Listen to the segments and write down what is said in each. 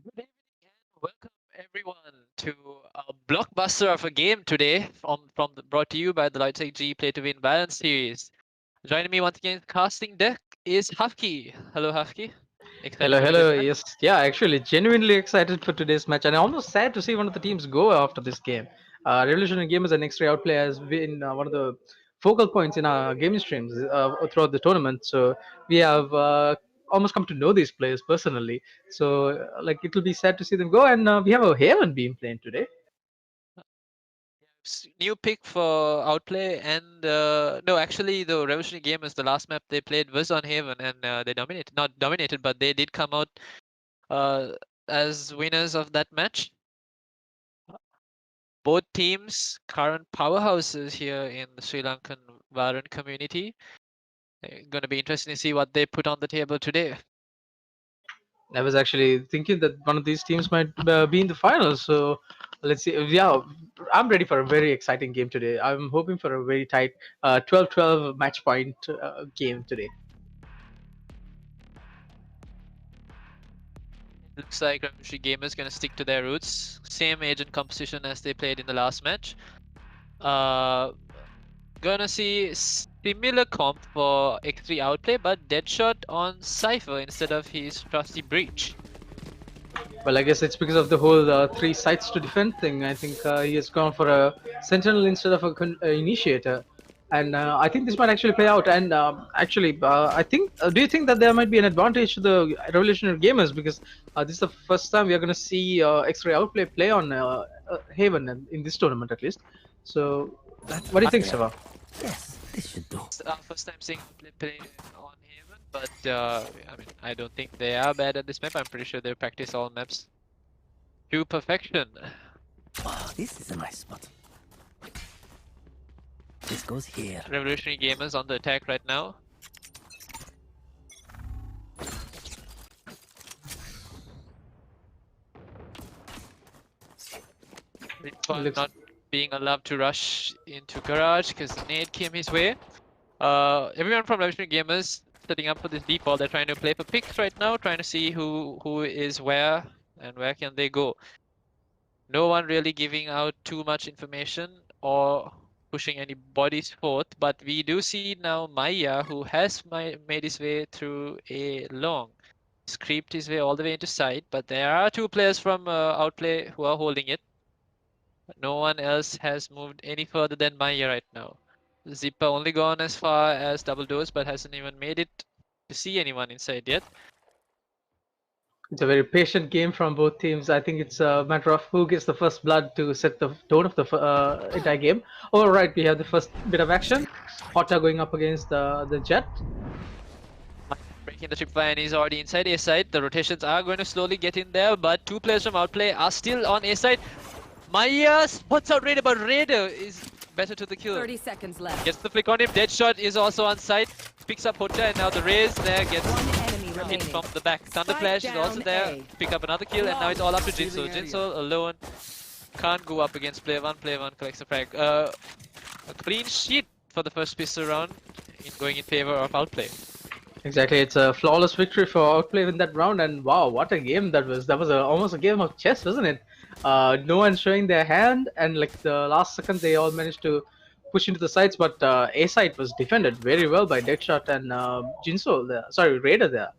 Good evening and welcome everyone to a blockbuster of a game today brought to you by the Logitech G Play to Win Valorant Series. Joining me once again casting deck is Hafki. Hello Hafki. Excited Hello, for today's hello. match? Yes, yeah, actually, genuinely excited for today's match, and I'm almost sad to see one of the teams go after this game. Revolutionary Gamers and X-Ray Outplay has been one of the focal points in our gaming streams throughout the tournament. So we have almost come to know these players personally. So like it'll be sad to see them go, and we have a Haven being playing today. New pick for Outplay and no, actually the Revolutionary Gamers, the last map they played was on Haven and they dominated, not dominated, but they did come out uh, as winners of that match. Both teams current powerhouses here in the Sri Lankan Valorant community. Going to be interesting to see what they put on the table today. I was actually thinking that one of these teams might be in the finals. So let's see. Yeah, I'm ready for a very exciting game today. I'm hoping for a very tight 12-12 match point game today. Looks like Revolutionary Gamers going to stick to their roots. Same agent composition as they played in the last match. Gonna see similar comp for X3 Outplay, but Deadshot on Cypher instead of his trusty Breach. Well, I guess it's because of the whole three sites to defend thing. I think he has gone for a sentinel instead of a initiator, and I think this might actually play out. And actually, I think, do you think that there might be an advantage to the Revolutionary Gamers because this is the first time we are going to see X-Ray Outplay play on Haven in this tournament at least. So, what do you think, Seva? Yes, this should do. It's our first time seeing Outplay play on Haven, but I mean, I don't think they are bad at this map. I'm pretty sure they practice all maps to perfection. Wow, this is a nice spot. This goes here. Revolutionary Gamers on the attack right now. Looks- Not being allowed to rush into garage because the nade came his way. Everyone from Revolutionary Gamers setting up for this default. They're trying to play for picks right now, trying to see who is where and where can they go. No one really giving out too much information or pushing any bodies forth, but we do see now Maya, who has made his way through a long. He's creeped his way all the way into side, but there are two players from Outplay who are holding it. No one else has moved any further than Maya right now. Zipper only gone as far as double doors, but hasn't even made it to see anyone inside yet. It's a very patient game from both teams. I think it's a matter of who gets the first blood to set the tone of the entire game. All right, we have the first bit of action. Hotta going up against the Jet. Breaking the tripwire and he's already inside A side. The rotations are going to slowly get in there, but two players from Outplay are still on A side. Maya spots out Raider, but Raider is better to the kill. 30 seconds left. Gets the flick on him. Deadshot is also on side. Picks up Hotta, and now the raise there gets One enemy hit remaining. from the back. Thunder Flash is also down there. A. Pick up another kill, and now it's all up to Jinso. Jinso alone can't go up against player one. Player one collects a frag. A clean sheet for the first pistol round, going in favor of Outplay. Exactly, it's a flawless victory for Outplay in that round, and wow, what a game that was! That was almost a game of chess, wasn't it? No one showing their hand, and like the last second, they all managed to push into the sides, but A side was defended very well by Deadshot and Jinso there. Sorry, Raider there.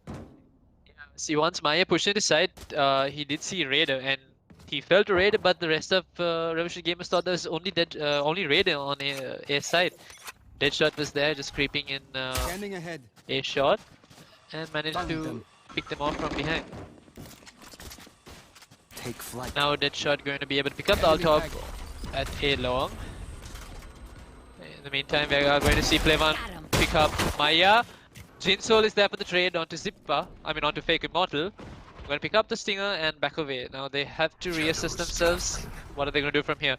See, once Maya pushed it aside, he did see Raider, and he fell to Raider, but the rest of Revolution Gamers thought there was only Raider on A side. Deadshot was there, just creeping in Standing ahead. a shot, and managed to pick them off from behind. Take flight. Now Deadshot going to be able to pick up the top at A long. In the meantime, we are going to see Playman pick up Maya. Jinsoul is there for the trade onto onto Fake Immortal. Going to pick up the Stinger and back away. Now they have to reassess themselves. What are they going to do from here?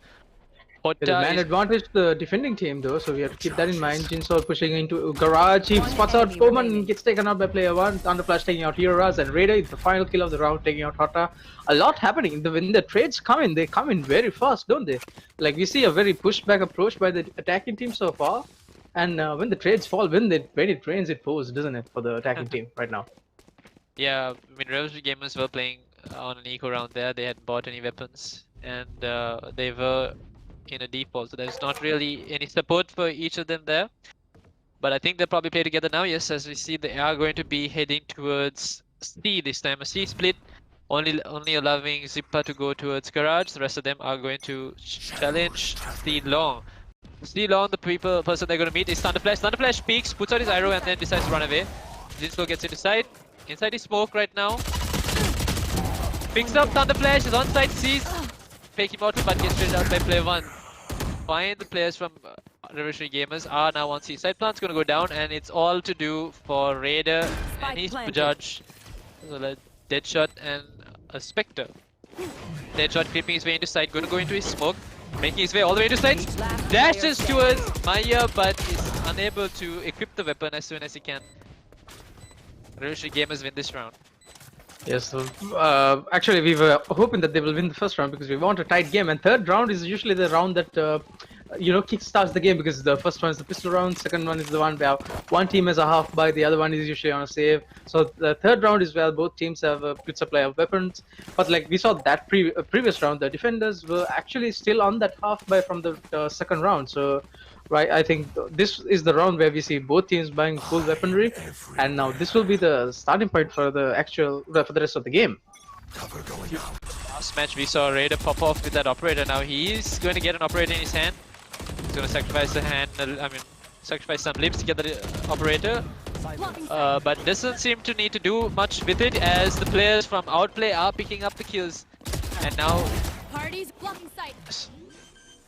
There's a Hotta man is advantage to the defending team though, so we have to keep that in mind. Jinso pushing into garage, he One spots out enemy Foreman, remaining. gets taken out by player one. Thunder Flash taking out Heroes, and Raider is the final kill of the round, taking out Hotta. A lot happening. When the trades come in, they come in very fast, don't they? Like we see a very pushed back approach by the attacking team so far, and when the trades fall, when it rains, it pours, doesn't it, for the attacking team right now? Yeah, I mean, Revolution Gamers were playing on an eco round there. They hadn't bought any weapons, and they were in a default, so there's not really any support for each of them there. But I think they'll probably play together now. Yes, as we see, they are going to be heading towards C this time. A C split, only allowing Zippa to go towards garage. The rest of them are going to challenge C long. C long, the person they're going to meet is Thunder Flash. Thunder Flash peeks, puts out his arrow, and then decides to run away. Jinso gets inside his smoke right now. Picks up Thunder Flash, is on side, sees Fake Immortal, but gets traded out by player one. Find the players from Revolutionary Gamers are now on C. Side plant's gonna go down, and it's all to do for Raider, Spike and he's planted. judged. Deadshot and a Spectre. Deadshot creeping his way into side, gonna go into his smoke, making his way all the way into side. Last Dashes player towards Maya, but is unable to equip the weapon as soon as he can. Revolutionary Gamers win this round. Yes, so, actually we were hoping that they will win the first round because we want a tight game, and third round is usually the round that kickstarts the game, because the first one is the pistol round, second one is the one where one team has a half buy, the other one is usually on a save. So the third round is where both teams have a good supply of weapons. But like we saw that previous round, the defenders were actually still on that half buy from the second round. So right, I think this is the round where we see both teams buying full weaponry, and now this will be the starting point for the rest of the game. Last match we saw Raider pop off with that operator. Now he's going to get an operator in his hand. He's going to sacrifice the hand, sacrifice some limbs to get the operator. But doesn't seem to need to do much with it, as the players from Outplay are picking up the kills. And now Parties blocking sight.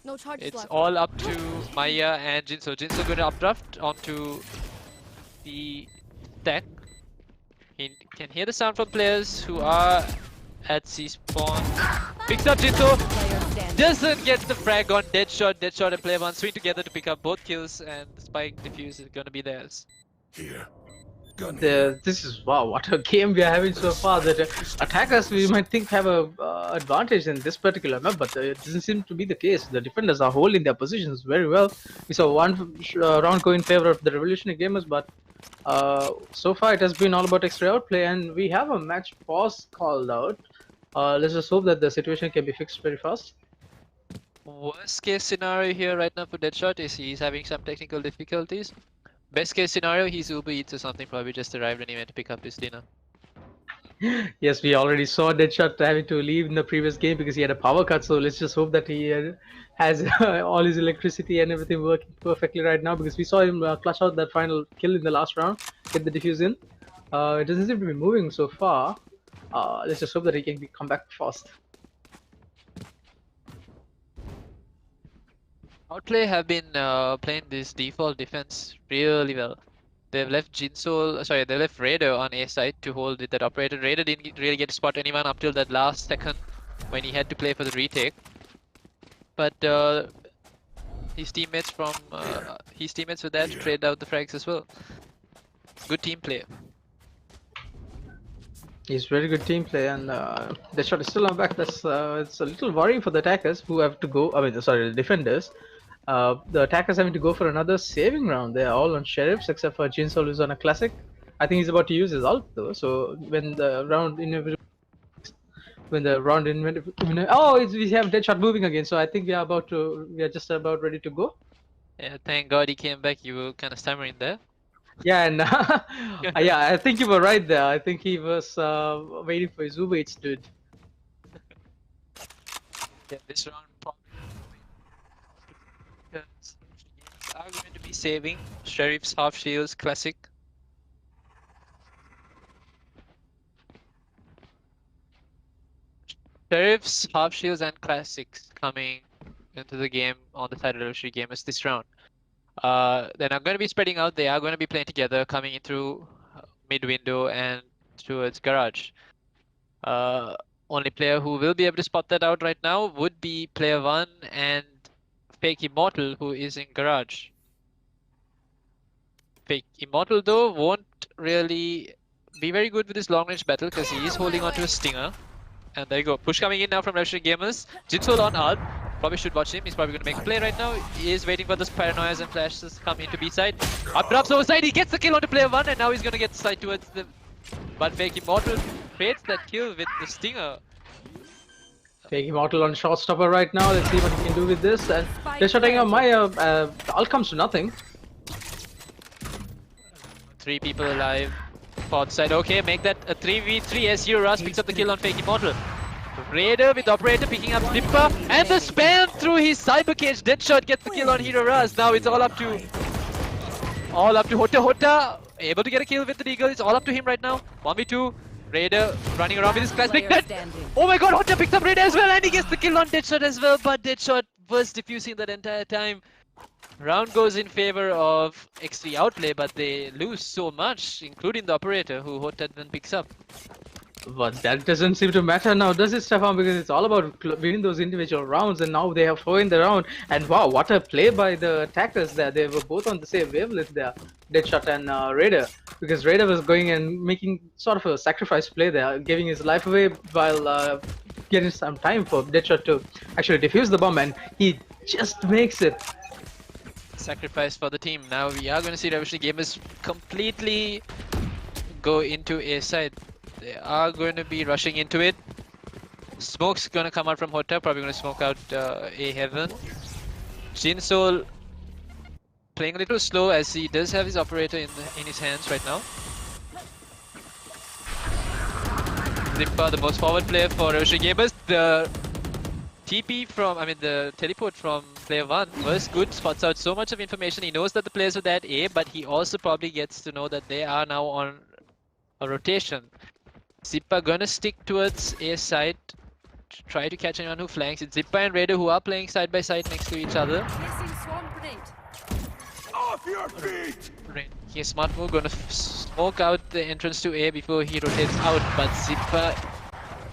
No charges it's left. all up to Maya and Jinso. Jinso going to updraft onto the stack. He can hear the sound from players who are at C spawn. Picks up Jinso. Player standing. Doesn't get the frag on Deadshot. Deadshot and player one swing together to pick up both kills, and the spike defuse is going to be theirs. Here. This is wow, what a game we are having so far. That attackers we might think have a advantage in this particular map, but it doesn't seem to be the case. The defenders are holding their positions very well. We saw one round go in favor of the Revolutionary Gamers, but So far it has been all about extra outplay, and we have a match pause called out. Let's just hope that the situation can be fixed very fast. Worst case scenario here right now for Deadshot is he's having some technical difficulties. Best case scenario, he's Uber Eats or something, probably just arrived and he went to pick up his dinner. Yes, we already saw Deadshot having to leave in the previous game because he had a power cut. So let's just hope that he has all his electricity and everything working perfectly right now, because we saw him clutch out that final kill in the last round, get the defuse in. It doesn't seem to be moving so far. Let's just hope that he can come back fast. Outplay have been playing this default defense really well. They've left they left Raider on A side to hold that operator. Raider didn't really get to spot anyone up till that last second when he had to play for the retake. But his teammates were there to trade out the frags as well. Good team play. He's very good team play, and Deadshot is still on back. That's it's a little worrying for the attackers who have to go. I mean, sorry, the defenders. The attackers having to go for another saving round. They're all on sheriffs except for Jinsol, who's on a classic. I think he's about to use his ult though. So when the round we have Deadshot moving again. So I think we are just about ready to go. Yeah, thank God he came back. You were kind of stammering there. Yeah, and yeah, I think you were right there. I think he was waiting for his Uber Eats, dude. Yeah, this round probably because games are going to be saving Sheriff's half shields classic. Sheriff's half shields and classics coming into the game on the side of Revolutionary Gamers this round. They're not going to be spreading out. They are going to be playing together, coming in through mid window and towards garage. Only player who will be able to spot that out right now would be player 1 and Fake Immortal, who is in garage. Fake Immortal though won't really be very good with this long range battle because he is holding onto a stinger. And there you go, push coming in now from Revolutionary Gamers. Jinsol on ult. Probably should watch him. He's probably going to make a play right now. He is waiting for those paranoias and flashes to come into B side. Up drops over side. He gets the kill onto player 1, and now he's going to get the side towards the. But Fake Immortal trades that kill with the stinger. Fake Immortal on shotstopper right now. Let's see what he can do with this. And they're shutting out my ult comes to nothing. 3 people alive. Pod side. Okay, make that a 3v3 as Russ picks up the kill on Fake Immortal. Raider with operator picking up Zipper, and the spam through his cyber cage. Deadshot gets the kill on Hero Raz. Now it's all up to Hota. Able to get a kill with the Deagle. It's all up to him right now. 1v2. Raider running around with his classic net. Oh my god, Hota picks up Raider as well, and he gets the kill on Deadshot as well. But Deadshot was diffusing that entire time. Round goes in favor of X3 Outplay, but they lose so much, including the operator who Hota then picks up. But that doesn't seem to matter now, does it, Stefan? Because it's all about winning those individual rounds, and now they have won the round. And wow, what a play by the attackers there. They were both on the same wavelength there, Deadshot and Raider. Because Raider was going and making sort of a sacrifice play there, giving his life away while getting some time for Deadshot to actually defuse the bomb, and he just makes it. Sacrifice for the team. Now we are going to see Revolutionary Gamers completely go into A side. They are going to be rushing into it. Smoke's going to come out from Hota, probably going to smoke out A Heaven. Jinsol playing a little slow as he does have his operator in his hands right now. Zippa, the most forward player for Revolutionary Gamers. The the teleport from player 1 was good, spots out so much of information. He knows that the players are at A, but he also probably gets to know that they are now on a rotation. Zippa gonna stick towards A side to try to catch anyone who flanks. It's Zippa and Raider who are playing side by side next to each other. Off your feet! He's smart move, gonna smoke out the entrance to A before he rotates out. But Zippa,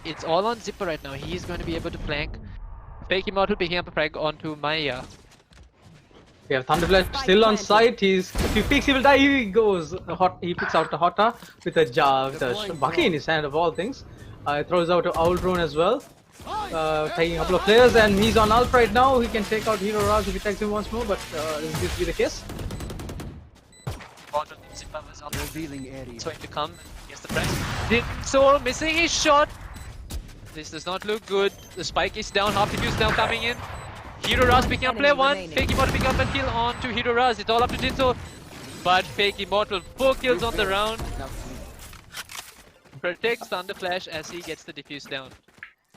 it's all on Zippa right now. He's going to be able to flank. Fake Immortal picking up a frag onto Maya. We have Thunderflash still on site. If he picks, he will die. He goes. He picks out the Hota with a Bucky in his hand of all things. Throws out an Owl Drone as well. Taking a couple of players, and he's on ult right now. He can take out Hero Raz if he tags him once more, but this will be the case. Zippa was on Revealing area. its way to come. Gets the press. Jinsoul missing his shot. This does not look good. The spike is down. Half defuse now coming in. Hero Raz picking up player 1. Fake Immortal picking up a kill on to Hero Raz. It's all up to Jinsoul. But Fake Immortal 4 kills on the round. Protects Thunder Flash as he gets the defuse down.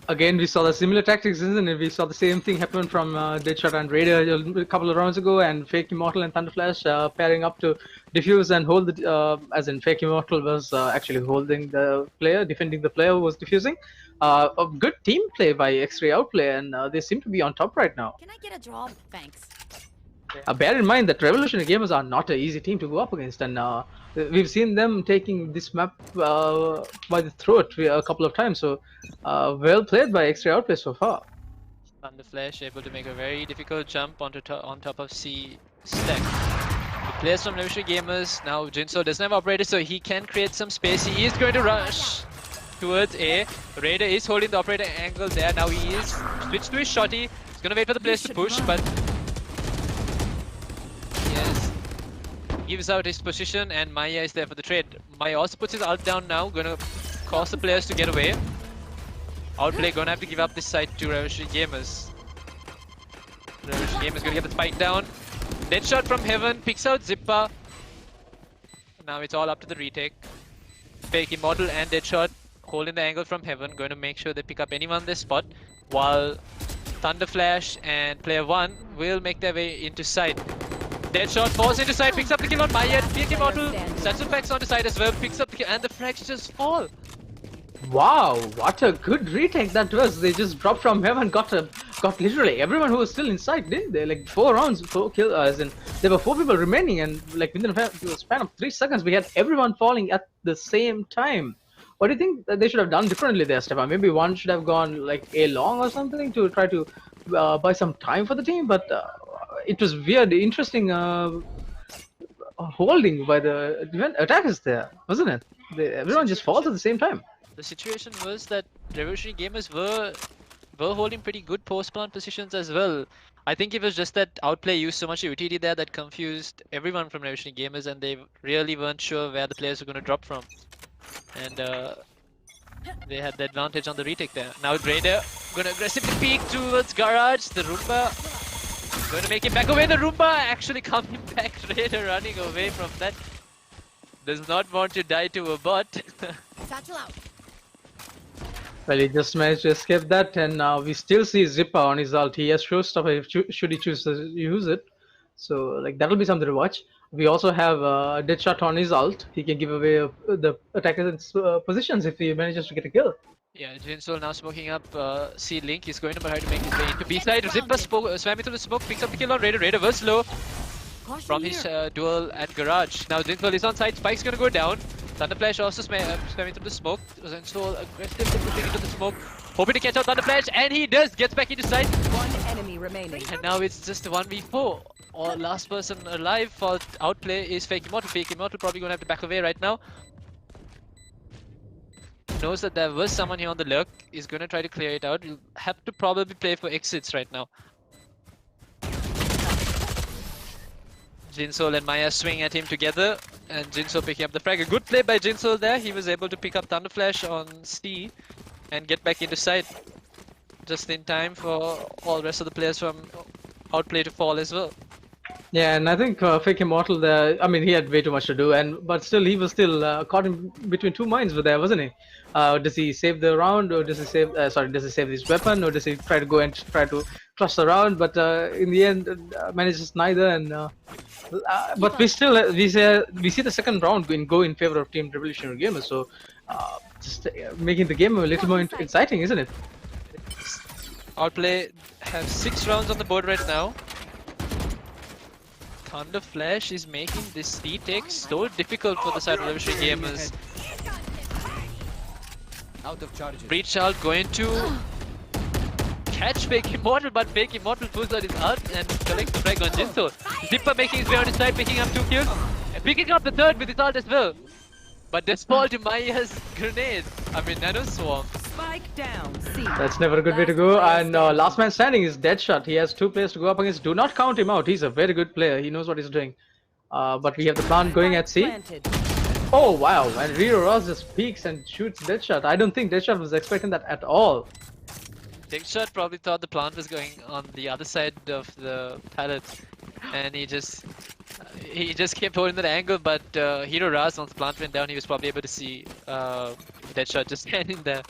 Again, we saw the similar tactics, isn't it? We saw the same thing happen from Deadshot and Raider a couple of rounds ago, and Fake Immortal and Thunderflash pairing up to defuse and hold the. As in, Fake Immortal was actually holding the player, defending the player who was defusing. A good team play by X-Ray Outplay, and they seem to be on top right now. Can I get a drop? Thanks. Bear in mind that Revolutionary Gamers are not an easy team to go up against, and we've seen them taking this map by the throat a couple of times. So, well played by X-Ray Outplay so far. Thunder Flash able to make a very difficult jump on top of C stack. The players from Revolutionary Gamers now. Jinsoul doesn't have operator, so he can create some space. He is going to rush towards A. Raider is holding the operator angle there. Now he is switched to his shotty. He's gonna wait for the players to push, but yes, gives out his position, and Maya is there for the trade. Maya also puts his ult down now, gonna cause the players to get away. Outplay gonna have to give up this side to Revolutionary Gamers. Revolutionary Gamers gonna get the spike down. Deadshot from heaven, picks out Zippa. Now it's all up to the retake. Fake Immortal and Deadshot holding the angle from heaven, going to make sure they pick up anyone they spot, while Thunderflash and player 1 will make their way into side. Deadshot falls into side, picks up the kill on Maya. Fake Immortal, Satsunpacks onto side as well, picks up the kill, and the frags just fall. Wow, what a good retake that was. They just dropped from heaven, got literally everyone who was still inside, didn't they? Like 4 rounds, 4 kills, as in there were 4 people remaining, and like within a span of 3 seconds, we had everyone falling at the same time. What do you think that they should have done differently there, Stefan? Maybe one should have gone like A long or something to try to buy some time for the team, but it was weird, interesting holding by the attackers there, wasn't it? Everyone just falls at the same time. The situation was that Revolutionary Gamers were holding pretty good post-plant positions as well. I think it was just that Outplay used so much utility there that confused everyone from Revolutionary Gamers, and they really weren't sure where the players were going to drop from. And they had the advantage on the retake there. Now Raider gonna aggressively peek towards Garage. The Roomba gonna make him back away. The Roomba actually coming back. Raider running away from that. Does not want to die to a bot. Satchel out. Well, he just managed to escape that, and we still see Zippa on his ult. He has showstopper should he choose to use it. So, like, that'll be something to watch. We also have Deadshot on his ult. He can give away the attacker's positions if he manages to get a kill. Yeah, Jinsoul now smoking up C Link. He's going to try to make his way into B side. Zippa swamming through the smoke, picks up the kill on Raider. Raider was low from his duel at Garage. Now Jinsoul is on side. Spike's gonna go down. Thunderflash also swamming through the smoke. Jinsoul aggressively pushing into the smoke, hoping to catch out Thunderflash, and he does. Gets back into side. One enemy remaining. And now it's just a 1v4. Or last person alive for Outplay is Fake Immortal. Fake Immortal probably gonna have to back away right now. Knows that there was someone here on the lurk. Is gonna try to clear it out. He'll have to probably play for exits right now. Jinsoul and Maya swing at him together, and Jinsoul picking up the frag. A good play by Jinsoul there. He was able to pick up Thunderflash on C and get back into side just in time for all the rest of the players from Outplay to fall as well. Yeah, and I think Fake Immortal there, I mean, he had way too much to do, but still, he was still caught in between 2 minds there, wasn't he? Does he save the round, or does he save, does he save his weapon, or does he try to go and try to clutch the round? But in the end, manages neither, and but we still, we see the second round go in favor of Team Revolutionary Gamers, so just making the game a little more exciting, isn't it? Outplay have 6 rounds on the board right now. Thunderflash is making this retake so difficult for the side of Revolutionary Gamers. Out of charges. Breach out going to catch Fake Immortal, but Fake Immortal pulls out his ult and collects the frag on Jinsoul. Zippa making his way on his side, picking up 2 kills, and picking up the 3rd with his ult as well. But this fall to Maya's grenade. I mean, Nano Swarm. Spike down. C. That's never a good way to go. And last man standing is Deadshot. He has 2 players to go up against. Do not count him out. He's a very good player. He knows what he's doing. But we have the plant going at C. Planted. Oh wow, and Rio Ross just peeks and shoots Deadshot. I don't think Deadshot was expecting that at all. Dickshot probably thought the plant was going on the other side of the pallet, and he just kept holding that angle. But Hero Raz, once the plant went down, he was probably able to see Deadshot just standing there.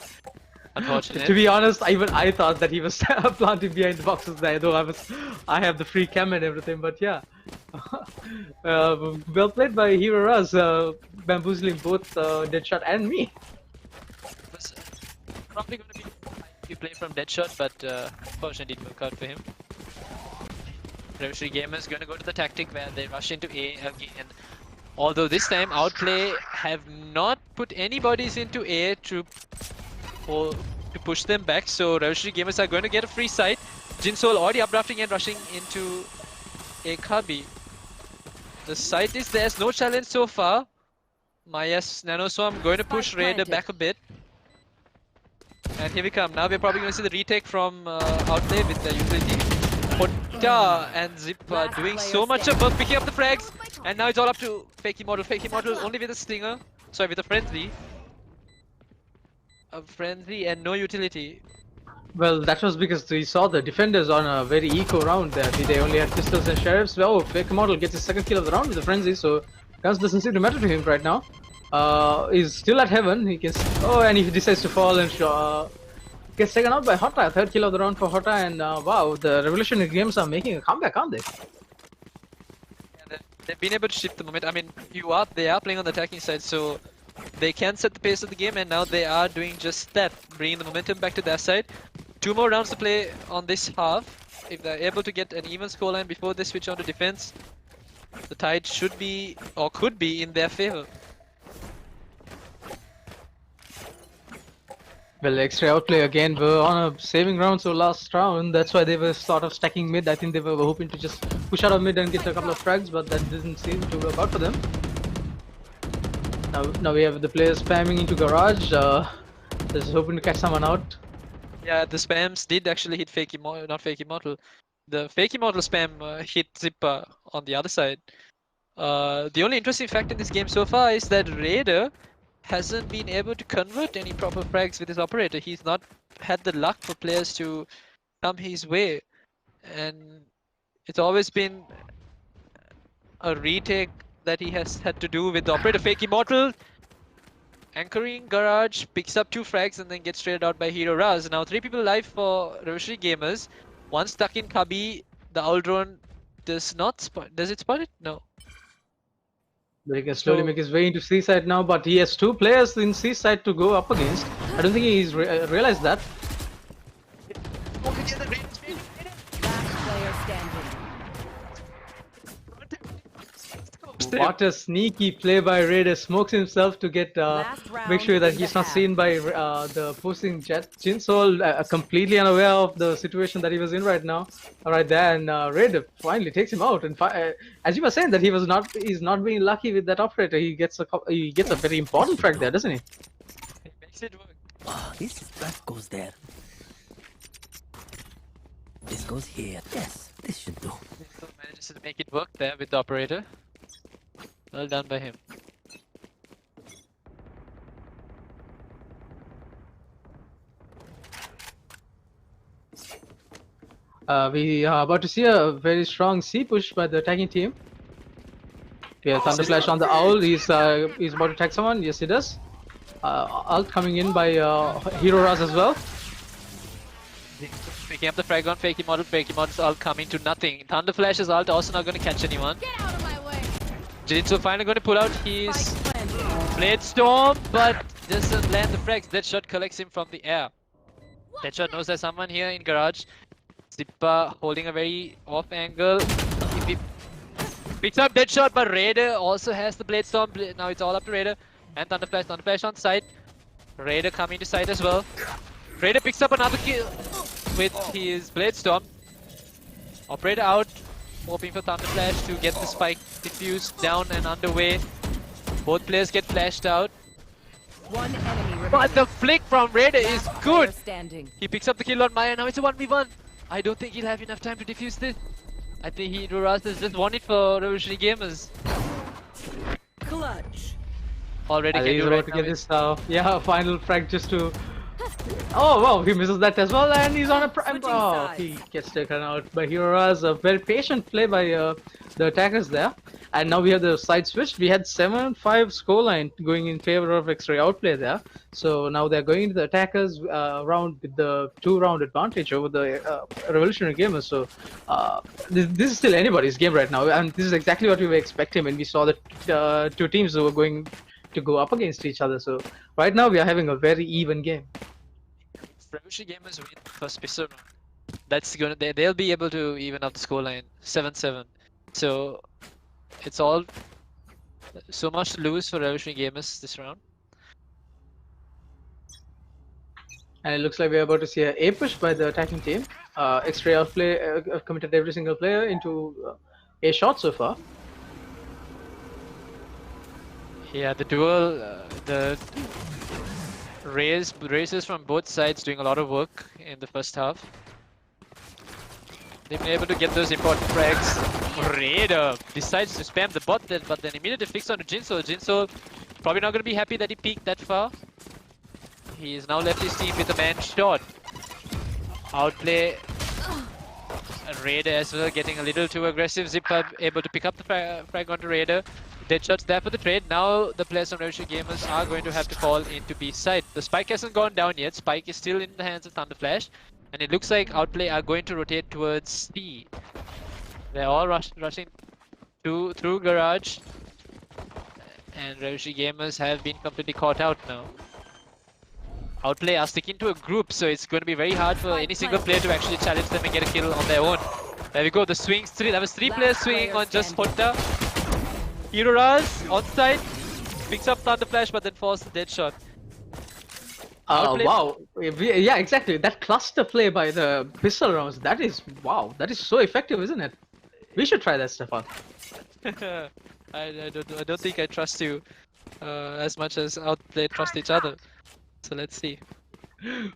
Unfortunate. To be honest, even I thought that he was planted behind the boxes there, though I have the free cam and everything. But yeah, well played by Hero Raz, bamboozling both Deadshot and me. It was probably going to be a play from Deadshot, but unfortunately didn't work out for him. Revolutionary Gamers going to go to the tactic where they rush into A again. Although this time Outplay have not put any bodies into A to push them back, so Revolutionary Gamers are going to get a free site. Jinsol already updrafting and rushing into a Kabi. The site is there's no challenge so far. M-eS Nanoswarm going to push Raider back a bit. And here we come. Now we're probably going to see the retake from Outplay with the utility. Hota and Zip are doing so much of work picking up the frags. And now it's all up to Fakey Model. Fakey Model only with a stinger. Sorry, with a frenzy. A frenzy and no utility. Well, that was because we saw the defenders on a very eco round there. They only had pistols and sheriffs. Well, Fake Model gets his second kill of the round with the frenzy, so guns doesn't seem to matter to him right now. He's still at heaven. He can. Oh, and he decides to fall and gets taken out by Hota. Third kill of the round for Hota, and wow, the Revolutionary Games are making a comeback, aren't they? Yeah, they've been able to shift the moment. I mean, they are playing on the attacking side, so they can set the pace of the game, and now they are doing just that, bringing the momentum back to their side. 2 more rounds to play on this half. If they're able to get an even scoreline before they switch on to defense, the tide should be, or could be, in their favor. Well, X-Ray Outplay again were on a saving round, so last round, that's why they were sort of stacking mid. I think they were hoping to just push out of mid and get a couple of frags, but that didn't seem to work out for them. Now we have the players spamming into garage, just hoping to catch someone out. Yeah, the spams did actually hit not Fakey Model. The Fakey Model spam hit Zipper on the other side. The only interesting fact in this game so far is that Raider hasn't been able to convert any proper frags with his operator. He's not had the luck for players to come his way, and it's always been a retake that he has had to do with the operator. Fakey Mortal anchoring garage, picks up 2 frags and then gets traded out by Hero Raz. Now 3 people alive for Revolutionary Gamers. 1 stuck in Kabi. The owl drone does not spot. Does it spot it? No. But he can slowly make his way into C side now, but he has 2 players in C side to go up against. I don't think he's realized that. Last player standing. What a sneaky play by Raider. Smokes himself to get make sure that he's not seen by the opposing jet. Jinsol completely unaware of the situation that he was in right now, right there, and Raider finally takes him out. And as you were saying that he's not being lucky with that operator. He gets a very important frag there, doesn't he? It makes it work. Oh, that goes there. This goes here. Yes, this should do. So manages to make it work there with the operator. Well done by him. We are about to see a very strong C push by the attacking team. We have Thunder Flash on the Owl. He's about to attack someone. Yes, he does. Ult coming in by Hero Raz as well. Picking up the frag on Fakey Model's ult coming to nothing. Thunder Flash's ult also not going to catch anyone. Get out of my way. Jinso finally going to pull out his Blade Storm, but doesn't land the frags. Deadshot collects him from the air. Deadshot knows there's someone here in garage. Zippa holding a very off angle. If he picks up Deadshot, but Raider also has the Blade Storm. Now it's all up to Raider and Thunder Flash on site. Raider coming to site as well. Raider picks up another kill with his Blade Storm. Operator out, hoping for Thunder Flash to get the spike diffused down and underway. Both players get flashed out. 1 enemy remaining. But the flick from Raider is Last good. player standing. He picks up the kill on Maya. Now it's a 1v1. I don't think he'll have enough time to defuse this. I think Ras is just won it for Revolutionary Gamers. Clutch. Already And can he's do about right to now. get this, yeah, final frag just to. Oh wow, he misses that as well, and he's on a prime. Switching Oh, sides. he gets taken out by Heroes. A very patient play by the attackers there. And now we have the side switch. We had 7-5 scoreline going in favor of X-Ray Outplay there. So now they're going to the attackers round with the 2-round advantage over the Revolutionary Gamers. So this is still anybody's game right now, and this is exactly what we were expecting when we saw the two teams who were going to go up against each other. So right now we are having a very even game. If Revolutionary Gamers win first pistol round, that's gonna they'll be able to even up the scoreline 7-7. So it's all so much to lose for Revolutionary Gamers this round. And it looks like we're about to see a push by the attacking team. X-Ray Outplay committed every single player into a shot so far. Yeah, the duel, the races from both sides doing a lot of work in the first half. They've been able to get those important frags. Raider decides to spam the bot then, but then immediately fixed onto Jinso. Jinso probably not going to be happy that he peeked that far. He's now left his team with a man short. Outplay. Raider as well getting a little too aggressive. Zipper able to pick up the frag onto Raider. Deadshot's there for the trade. Now the players from Revolutionary Gamers are going to have to fall into B side. The Spike hasn't gone down yet. Spike is still in the hands of Thunderflash. And it looks like Outplay are going to rotate towards C. They're all rushing through Garage. And Revolutionary Gamers have been completely caught out now. Outplay are sticking to a group, so it's going to be very hard for any single player to actually challenge them and get a kill on their own. There we go, the swings. That was 3 players swinging on just Hotta. Raz on side, picks up Thunderflash but then falls the dead shot. Wow, yeah, exactly. That cluster play by the pistol rounds, that is, wow, that is so effective, isn't it? We should try that, Stefan. I don't think I trust you as much as Outplay trust each other. So let's see.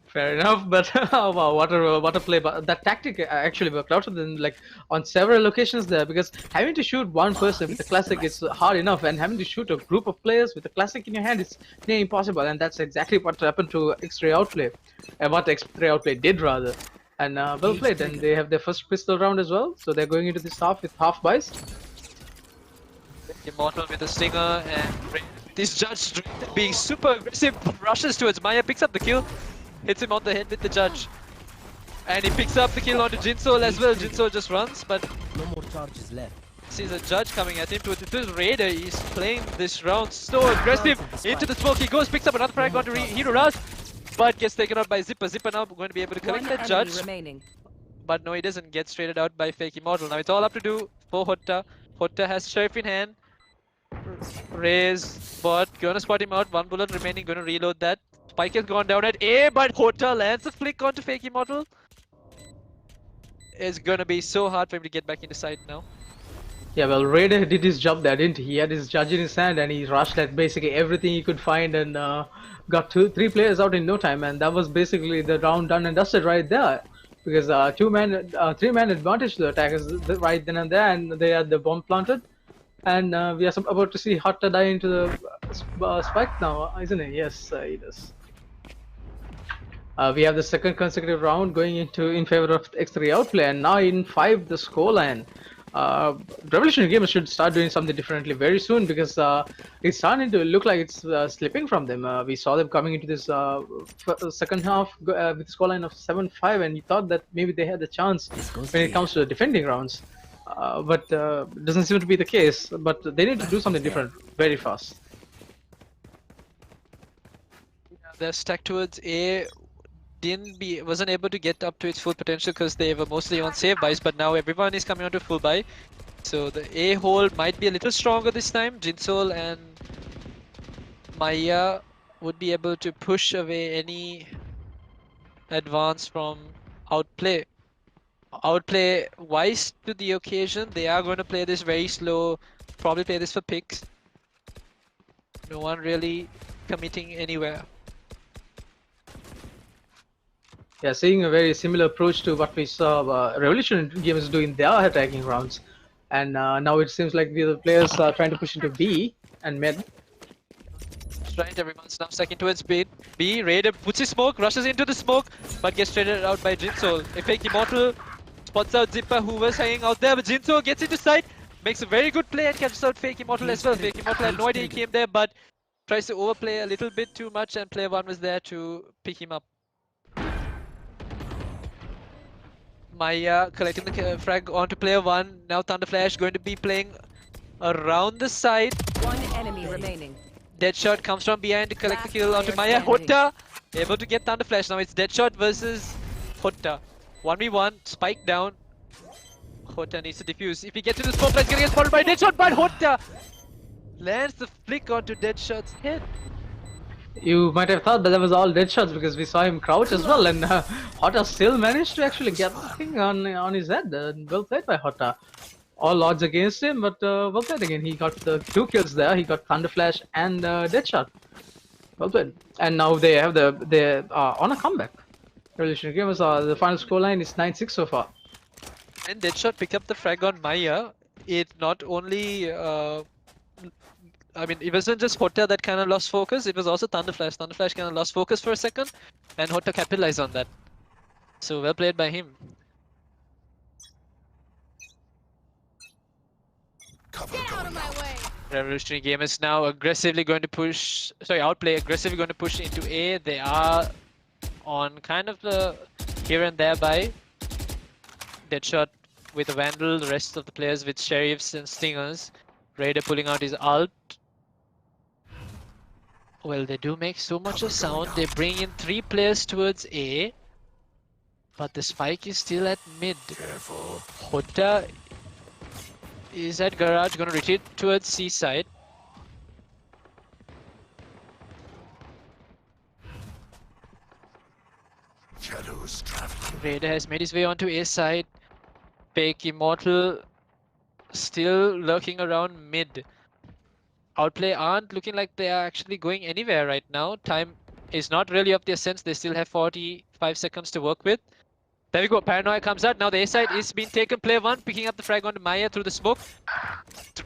Fair enough, but wow, what a play! But that tactic actually worked out for them, like on several locations there. Because having to shoot one person with the classic is hard enough, and having to shoot a group of players with the classic in your hand is near impossible. And that's exactly what happened to X-Ray Outplay, and what X-Ray Outplay did rather. And well played. And they have their first pistol round as well, so they're going into this half with half buys. Immortal with a stinger, and this judge being super aggressive rushes towards Maya, picks up the kill. Hits him on the head with the judge. And he picks up the kill onto Jinsol as well. Jinsol just runs, but No more charges left. sees a judge coming at him. This Raider, he's playing this round so aggressive. Into the smoke he goes, picks up another frag onto Hero Raz, but gets taken out by Zipper. Zipper now going to be able to collect that judge. Remaining. But no, he doesn't get traded out by Fake Immortal. Now it's all up to do for Hotta. Hotta has Sheriff in hand. Raise, but gonna spot him out. 1 bullet remaining, gonna reload that. Spike has gone down at A, but Hotta lands a flick onto Fake Immortal. It's gonna be so hard for him to get back into sight now. Yeah, well, Raider did his job there, didn't he? He had his judge in his hand and he rushed at basically everything he could find and got 3 players out in no time. And that was basically the round done and dusted right there. Because 3-man advantage to the attackers right then and there, and they had the bomb planted. And we are about to see Hotta die into the spike now, isn't it? Yes, he does. We have the second consecutive round going into in favor of X3 Outplay, and now in 5 the scoreline. Revolutionary Gamers should start doing something differently very soon because it's starting to look like it's slipping from them. We saw them coming into this second half with a scoreline of 7-5, and you thought that maybe they had the chance when it comes to the defending rounds. But doesn't seem to be the case. But they need to do something different very fast. Their stack towards A wasn't able to get up to its full potential because they were mostly on save buys, but now everyone is coming onto full buy. So the A hold might be a little stronger this time. Jinsol and Maya would be able to push away any advance from Outplay. Outplay wise to the occasion. They are going to play this very slow, probably play this for picks. No one really committing anywhere. Yeah, seeing a very similar approach to what we saw Revolution Gamers do in their attacking rounds, and now it seems like the other players are trying to push into B and mid. That's right, everyone's now second towards B. Raider puts his smoke, rushes into the smoke, but gets traded out by Jinsol. A fake Immortal spots out Zipper, who was hanging out there, but Jinsol gets into sight, makes a very good play and catches out fake Immortal as well. Fake Immortal had no idea he came there, but tries to overplay a little bit too much, and player 1 was there to pick him up. Maya collecting the frag onto player 1. Now Thunderflash going to be playing around the side. One enemy remaining. Deadshot comes from behind to collect the Last kill onto player Maya. standing. Hotta able to get Thunderflash. Now it's Deadshot versus Hotta. 1v1, spike down. Hotta needs to defuse. If he gets to the smoke, it's gonna get spotted by Deadshot, but Hotta lands the flick onto Deadshot's head. You might have thought that that was all dead shots because we saw him crouch as well, and Hotta still managed to actually get the thing on his head. Well played by Hotta. All odds against him, but well played again. He got the 2 kills there. He got Thunderflash and Deadshot. Well played. And now they have they're on a comeback. Revolutionary Gamers, the final scoreline is 9-6 so far. And Deadshot picked up the frag on Maya. It not only I mean, it wasn't just Hotta that kind of lost focus, it was also Thunderflash. Thunderflash kind of lost focus for a second, and Hotta capitalized on that. So well played by him. Get out of my way. Revolutionary Gamers now aggressively going to push, Outplay aggressively going to push into A. They are on kind of the here and there by Deadshot with a Vandal, the rest of the players with Sheriffs and Stingers. Raider pulling out his ult. Well, they do make so much of sound. They bring in 3 players towards A, but the spike is still at mid. Hotta is at garage, gonna retreat towards C side. Shadows traveling. Raider has made his way onto A side. Fake Immortal still lurking around mid. Outplay aren't looking like they are actually going anywhere right now. Time is not really of their sense. They still have 45 seconds to work with. There we go. Paranoia comes out. Now the A side is being taken. Player 1 picking up the frag onto Maya through the smoke.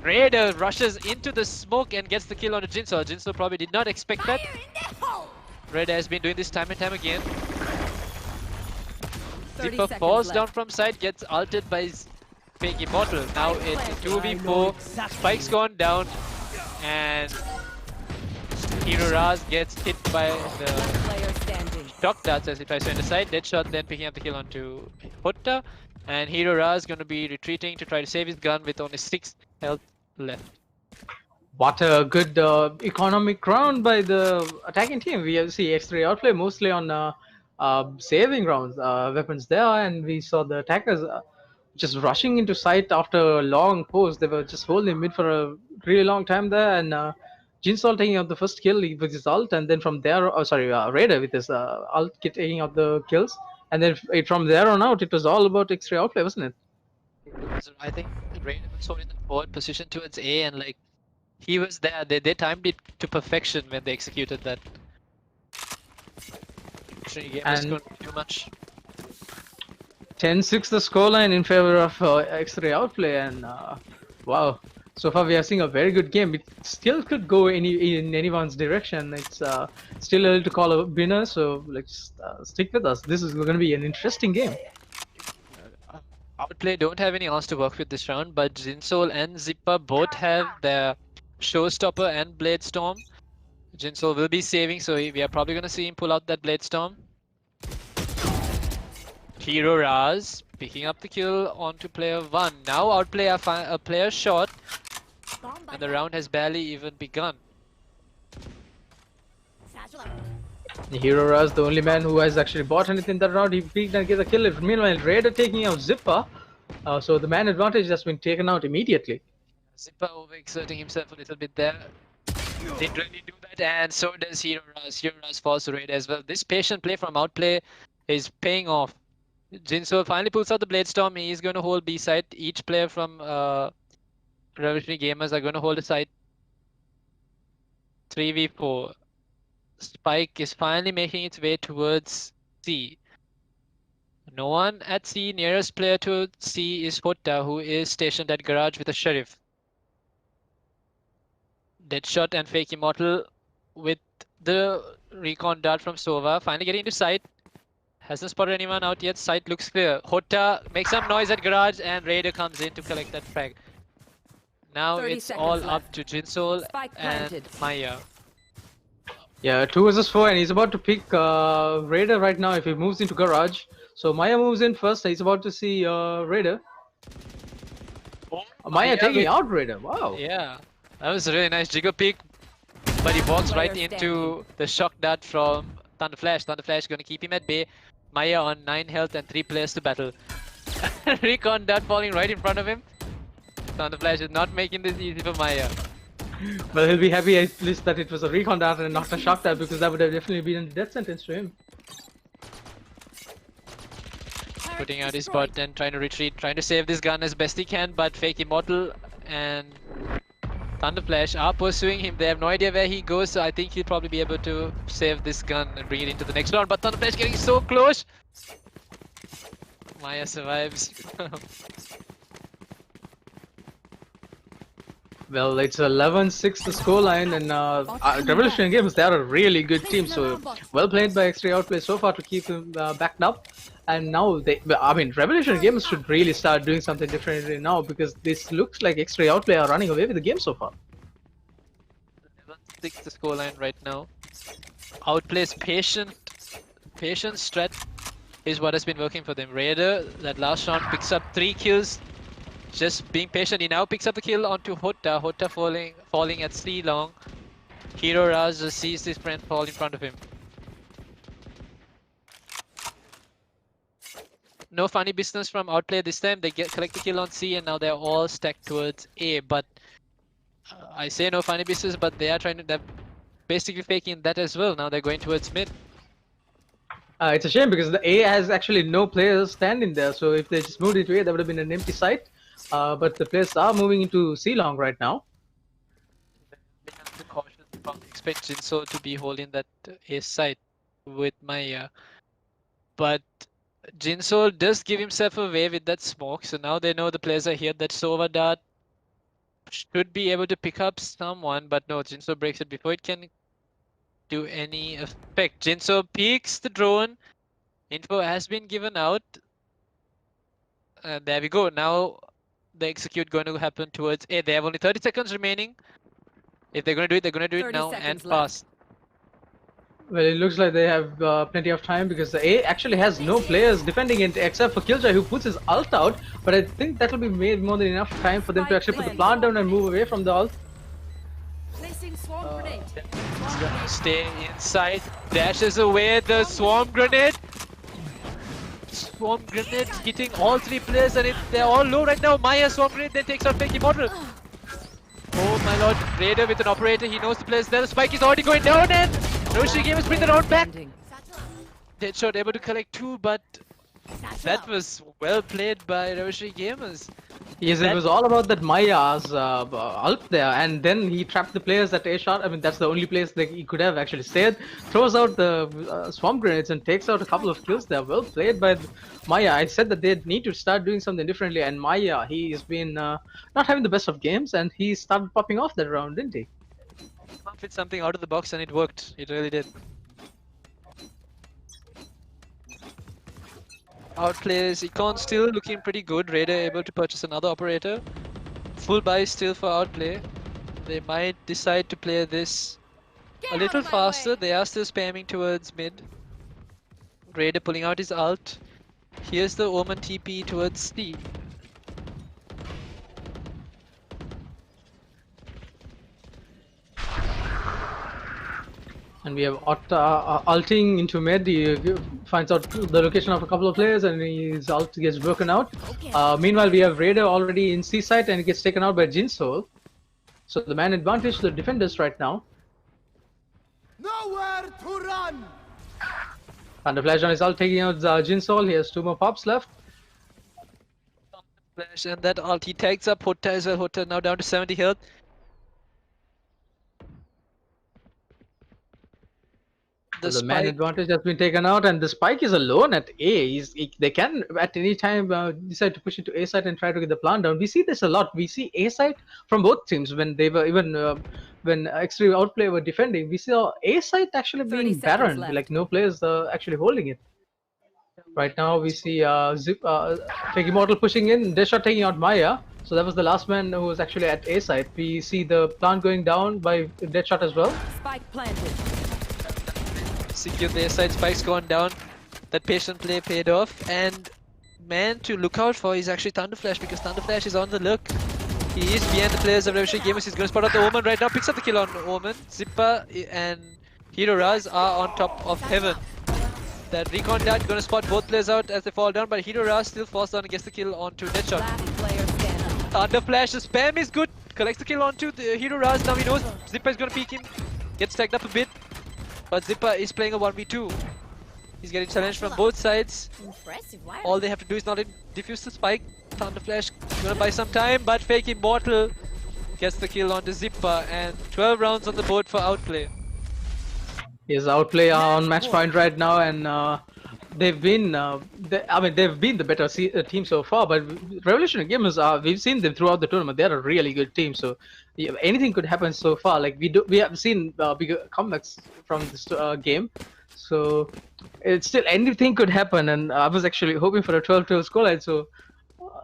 Raider rushes into the smoke and gets the kill onto Jinsol. Jinsol probably did not expect that. Fire in the hole. Raider has been doing this time and time again. 30 Zipper seconds falls left. down from side, gets ulted by fake Immortal. Now it's 2v4. Spike's gone down, and Hero Raz gets hit by the Player standing. shock darts as he tries to enter side. Deadshot then picking up the kill onto Hotta, and Hero Raz going to be retreating to try to save his gun with only 6 health left. What a good economic round by the attacking team. We have see X3 Outplay mostly on saving rounds, weapons there, and we saw the attackers just rushing into sight after a long pause. They were just holding mid for a really long time there, and Jinsol taking out the first kill with his ult, and then from there, Raider with his ult taking out the kills, and then from there on out, it was all about X3 Outplay, wasn't it? So I think Raider was holding the forward position towards A, and like he was there. They timed it to perfection when they executed that. Game was And- going to do too much. 10-6 the scoreline in favor of X3 Outplay, and wow, so far we are seeing a very good game. It still could go in anyone's direction. It's still early to call a winner, so let's stick with us. This is going to be an interesting game. Outplay don't have any odds to work with this round, but Jinsol and Zipper both have their Showstopper and Blade Storm. Jinsol will be saving, so we are probably going to see him pull out that Blade Storm. Hero Raz picking up the kill onto player 1. Now Outplay a player short, Bomb by and the round has barely even begun. Satchel out. Hero Raz, the only man who has actually bought anything that round, he peeked and gets a kill. Meanwhile, Raider taking out Zipper, so the man advantage has been taken out immediately. Zipper overexerting himself a little bit there. Didn't really do that, and so does Hero Raz. Hero Raz falls to Raid as well. This patient play from Outplay is paying off. Jinsol finally pulls out the Blade Storm. He's going to hold B side. Each player from Revolutionary Gamers are going to hold a side. 3v4. Spike is finally making its way towards C. No one at C. Nearest player to C is Hotta, who is stationed at garage with a sheriff. Deadshot and Fake Immortal with the recon dart from Sova. Finally getting into sight. Hasn't spotted anyone out yet. Sight looks clear. Hotta makes some noise at garage and Raider comes in to collect that frag. Now 30 it's all seconds up left. to Jinsol Spike and planted. Maya. Yeah, 2 versus 4, and he's about to pick Raider right now if he moves into garage. So Maya moves in first. He's about to see Raider. Maya taking out Raider. Wow. Yeah, that was a really nice jiggle peek. But he walks right into the shock dart from Thunderflash. Thunderflash gonna keep him at bay. Maya on 9 health and 3 players to battle. Recon dart falling right in front of him. Thunderflash is not making this easy for Maya. Well, he'll be happy at least that it was a recon dart and not a shock dart, because that would have definitely been a death sentence to him. Putting out his bot and trying to retreat, trying to save this gun as best he can, but Fake Immortal and Thunderflash are pursuing him. They have no idea where he goes, so I think he'll probably be able to save this gun and bring it into the next round. But Thunderflash getting so close! Maya survives. Well, it's 11-6 the scoreline, and Revolutionary Games, they are a really good team, so well played by X3 Outplay so far to keep him backed up. And now I mean, Revolutionary Games should really start doing something differently now, because this looks like X3 Outplay are running away with the game so far. 11-6 the scoreline right now. Outplay's patient strat is what has been working for them. Raider, that last round, picks up 3 kills. Just being patient, he now picks up the kill onto Hotta. Hotta falling at C long. Hero Raz just sees his friend fall in front of him. No funny business from Outplay this time. They collect the kill on C and now they're all stacked towards A. But I say no funny business, but they are they're basically faking that as well. Now they're going towards mid. It's a shame because the A has actually no players standing there, so if they just moved into A, that would have been an empty site. But the players are moving into C long right now. They have to cautious, probably expect Jinso to be holding that A site with Maya. But Jinso does give himself away with that smoke, so now they know the players are here. That Sova dart should be able to pick up someone, but no, Jinso breaks it before it can do any effect. Jinso peeks the drone. Info has been given out. There we go. Now the execute going to happen towards A. They have only 30 seconds remaining. If they're going to do it, they're going to do it now and fast. Well, it looks like they have plenty of time because the A actually has no players defending it except for Killjoy, who puts his ult out. But I think that will be made more than enough time for them to actually put the plant down and move away from the ult. Placing swarm grenade. Stay inside. Dashes away the swarm grenade. Swarm grenade hitting all 3 players, and they're all low right now. Maya swarm grenade then takes out Fake Immortal. Oh my lord, Raider with an operator, he knows the players there. The spike is already going down, and Roshi Gamers bring the round back. Deadshot able to collect 2, but that was well played by Roshi Gamers. Yes, it was all about that Maya's ult there, and then he trapped the players at A shot. I mean, that's the only place that he could have actually stayed. Throws out the swamp grenades and takes out a couple of kills there. Well played by Maya. I said that they need to start doing something differently, and Maya, he's been not having the best of games, and he started popping off that round, didn't he? Fit something out of the box, and it worked. It really did. Outplays Econ still looking pretty good. Raider able to purchase another operator. Full buy still for Outplay. They might decide to play this a little faster. They are still spamming towards mid. Raider pulling out his ult. Here's the Omen TP towards C. And we have ulting into mid. He finds out the location of a couple of players, and his ult gets broken out. Meanwhile, we have Raider already in C site, and he gets taken out by Jinsoul. So the man advantage to the defenders right now. Nowhere to run. Thunderflash on his ult taking out Jinsoul. He has 2 more pops left. Flash and that ult. He tags up Hotta as well. Hotta now down to 70 health. The So the man spike. advantage has been taken out, and the spike is alone at A. They can at any time decide to push it to A side and try to get the plant down. We see this a lot. We see A side from both teams when they were even when Extreme Outplay were defending. We saw A side actually 30 being seconds barren, left. like no players actually holding it. Right now we see Fake Immortal pushing in, Deadshot taking out Maya. So that was the last man who was actually at A side. We see the plant going down by Deadshot as well. Spike planted. Secure the side spikes gone down. That patient play paid off, and man to look out for is actually Thunderflash, because Thunderflash is on the look. He is behind the players of Revolutionary Gamers. He's going to spot out the Omen right now. Picks up the kill on Omen. Zipper and Hero Raz are on top of Heaven. That recon dart going to spot both players out as they fall down, but Hero Raz still falls down and gets the kill onto Deadshot. Last player standing. Thunderflash, the spam is good. Collects the kill onto the Hero Raz. Now he knows Zipper is going to peek him. Gets tagged up a bit. But Zipper is playing a 1v2. He's getting challenged from both sides. Impressive. Why? All they have to do is not defuse the spike. Thunderflash gonna buy some time, but Fake Immortal gets the kill onto Zipper, and 12 rounds on the board for Outplay. Yes, Outplay are on match point right now, and they've been, they've been the better team so far. But Revolutionary Gamers are, we've seen them throughout the tournament. They're a really good team. So yeah, anything could happen so far. Like we have seen bigger comebacks from this game. So it's still anything could happen, and I was actually hoping for a 12-12 scoreline. So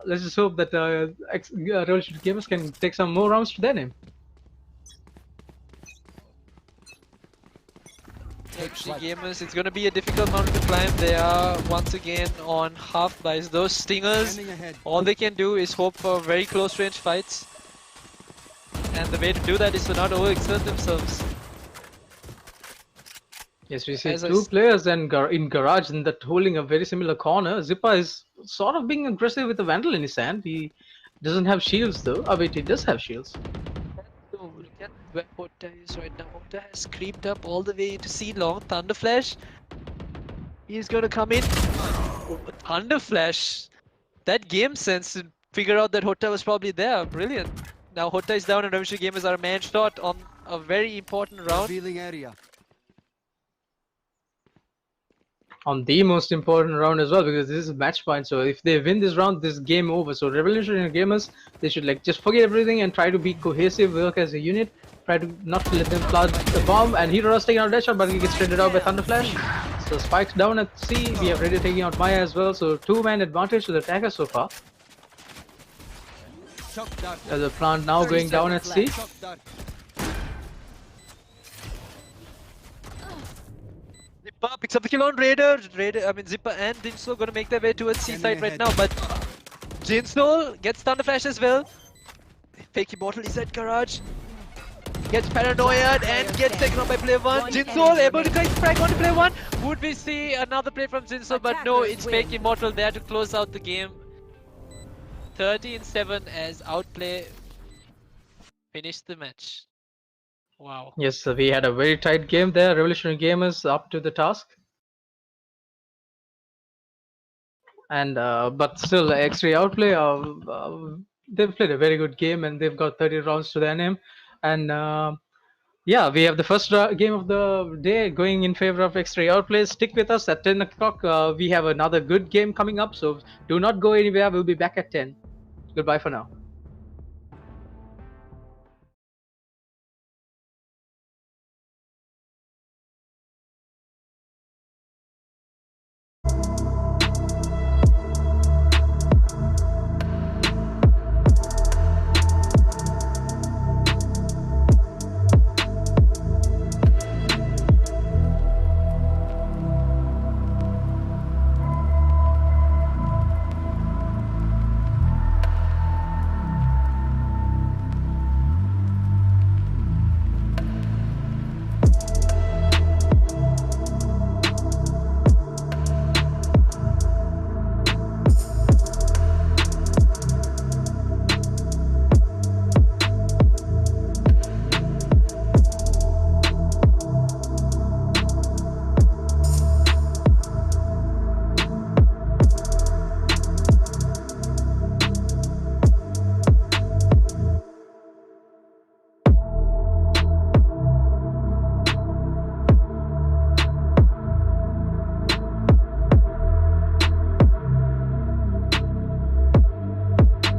let's just hope that Revolutionary Gamers can take some more rounds to their name. Revolutionary Gamers, it's gonna be a difficult mountain to climb. They are once again on half buys. Those stingers, all they can do is hope for very close range fights, and the way to do that is to not overexert themselves. Yes, we see two players and in garage and that holding a very similar corner. Zipper is sort of being aggressive with the Vandal in his hand. He doesn't have shields though. Oh wait, he does have shields. So look at where Hota is right now. Hota has creeped up all the way to C long. Thunderflash, he's gonna come in. Thunderflash, that game sense to figure out that Hota was probably there. Brilliant. Now Hota is down and Revolutionary Gamers are a man short on a very important round. On the most important round as well, because this is match point. So if they win this round, this game over. So Revolutionary Gamers, they should like just forget everything and try to be cohesive, work as a unit. Try to not let them plant the bomb. And Hero is taking out Deadshot, but he gets traded out by Thunderflash. So spikes down at C. We have Ready taking out Maya as well. So two-man advantage to the attacker so far. As the plant now going down at C. Zipper picks up the kill on Raider. Zipper and Jinsoul gonna make their way towards C side right now, but Jinsoul gets Thunderflash as well. Fake Immortal is at garage. Gets paranoid and gets taken on by player 1. Jinsoul able to collect frag onto player 1. Would we see another play from Jinsoul? But no, it's Fake Immortal there to close out the game. 13-7 as Outplay finished the match. Wow. Yes, so we had a very tight game there. Revolutionary Gamers up to the task. And but still, X-Ray Outplay, they've played a very good game and they've got 30 rounds to their name. And yeah, we have the first game of the day going in favor of X-Ray Outplay. Stick with us at 10 o'clock. We have another good game coming up, so do not go anywhere. We'll be back at 10. Goodbye for now.